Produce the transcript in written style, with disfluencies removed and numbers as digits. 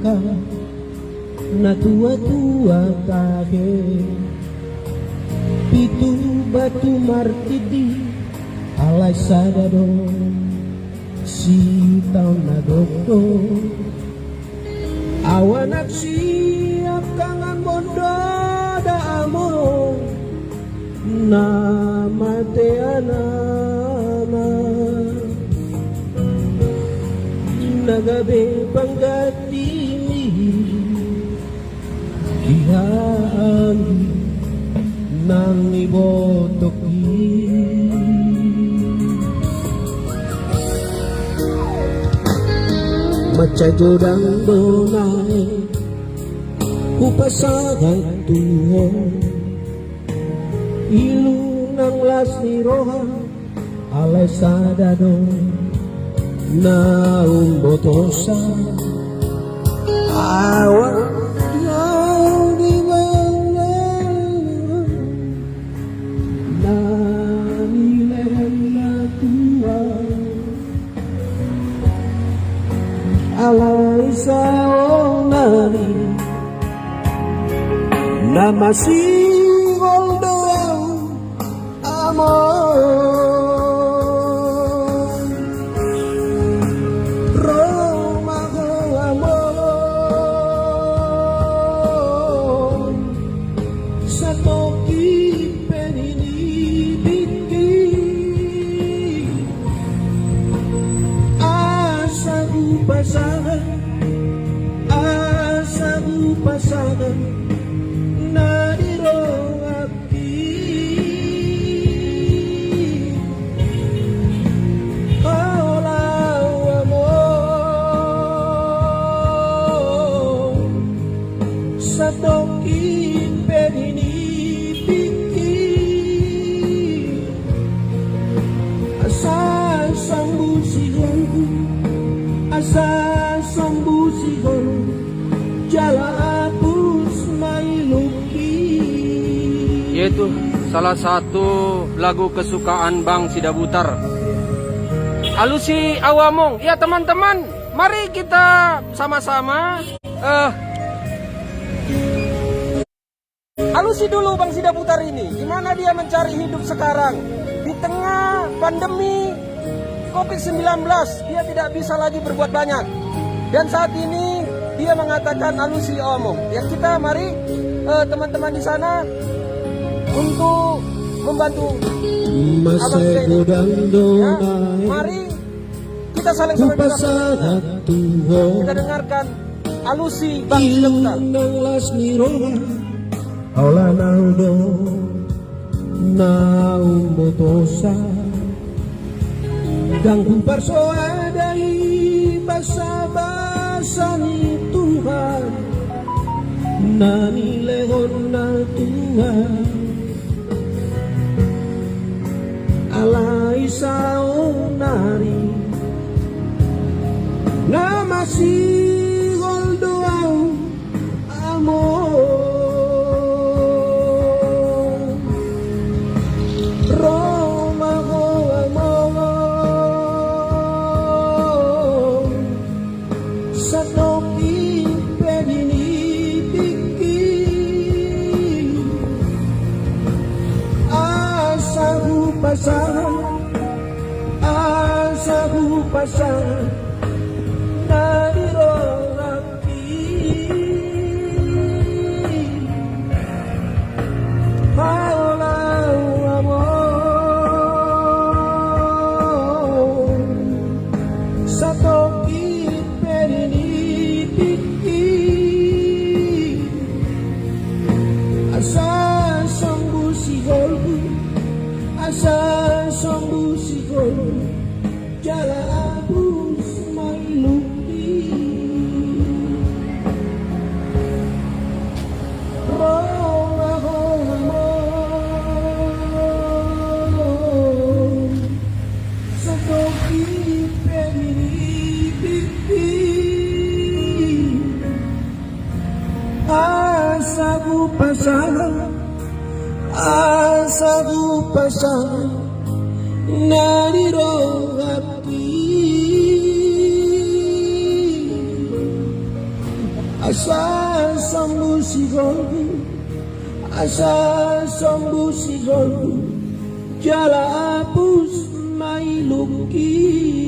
Tuhan na tua-tua kahe pitu batu martiti alay sadado si taon na dokto awan at siap kangan bondo daamo na mateana nagabi panggatimi ihaan ng ibotoki macayodang donay upasahan tuho ilung ng las ni Roha alay sadado na umbotosa awa yang di mana na nilahan na tua alay sa onari na masigol daw amor pasangan nariro abdi olaw mo sa toking perinipiki asal sambusigon asal sambusigon jala yaitu salah satu lagu kesukaan Bang Sidabutar. Alusi Awamong. Ya teman-teman, mari kita sama-sama alusi dulu Bang Sidabutar ini. Gimana dia mencari hidup sekarang di tengah pandemi COVID-19. Dia tidak bisa lagi berbuat banyak. Dan saat ini dia mengatakan alusi Awamong. Ya kita mari teman-teman di sana untuk membantu abang kita ini. Ya, mari kita saling berbicara. Kita dengarkan alusi Bang Sidabutar. Ganggu persoadai basa-basa ni Tuhan nani lehon na Tuhan alay sa onari na masigol doaw amor Roma ko amor sa toking perinipiki asahu pasangan nariro rapi paulau amor sa toking perinipiki asa sambusigol asa sambusigol jala abus mailupi rola amor sa toking perinipiki asaku pasangan nariro abdi Asa sambu sigol, asa sambu sigol, jala hapus mai luki.